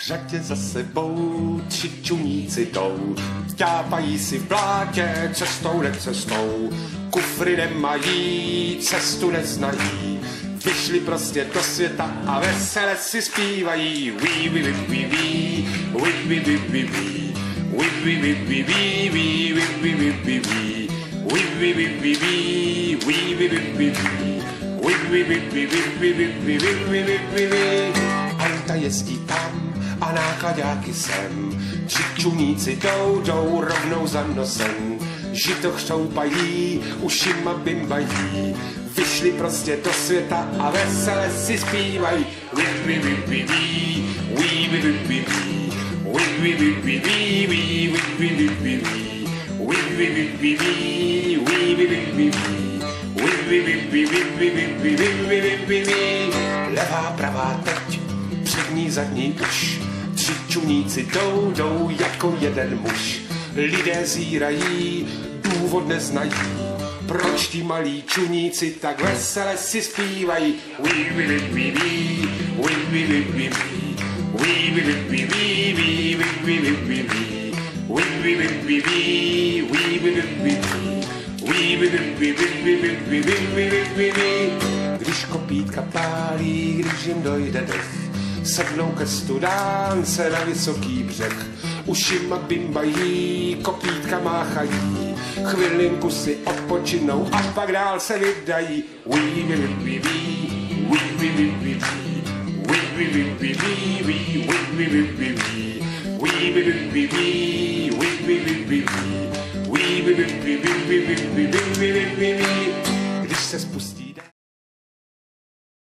řadě za sebou 3 čuníci jdou, ťápají si v blátě cestou necestou, kufry nemají, cestu neznají, vyšli prostě do světa a vesele si zpívají. Wí, wí, wí, wí, wí, wí, wí, wí, wí, wí. Wí, wí, wí, wí, wí, wí, wí, wí, wí, wí. Wí, wí, wí, wí, wí, wí, wí, wí, wí, wí. Wí, wí, wí, wí, wí, wí, wí, wí, wí, wí, wí. Auta jezdí tam a nákladáky sem. 3 čuníci jdou rovnou za nosem. Žito chřoupají, ušima bimbají. Vyšli prostě do světa a vesele si zpívají. Wí, wí, wí, wí, wí, wí, wí, wí, wí, wí. Wí, wí, wí, wí, wí, wí, wí, wí, wí, wí. Wí, wí, wí, wí, wí, wí, wí, wí, wí, wí. Wí, wí, wí, wí, wí, wí, wí, wí, wí, wí, wí, wí. Levá, pravá teď, přední, zadní už. 3 čuníci jdou jako jeden muž. Lidé zírají, důvod neznají. Proč ti malí čuníci tak vesele si zpívají? Wí, wí, wí, wí, wí, wí, wí, wí, wí, wí. Wí, wí, wí, wí, wí, wí, wí, wí, wí, wí. Wí, wí, wí, wí, wí, wí, wí, wí, wí, wí. Wí, wí, wí, wí, wí, wí, wí, wí, wí, wí, wí, wí. Když kopítka pálí, když jim dojde dech, sednou ke studánce na vysoký břeh. Ušima bimbají, kopítka máchají, chvilinku si odpočinou a pak dál se vydají. Wí, wí, wí, wí, wí, wí, wí, wí, wí. Wí, wí, wí, wí, wí, wí, wí, wí, wí, wí. Wí, wí, wí, wí, wí, wí, wí, wí, wí, wí. Wí, wí, wí, wí, wí, wí, wí, wí, wí, wí, wí.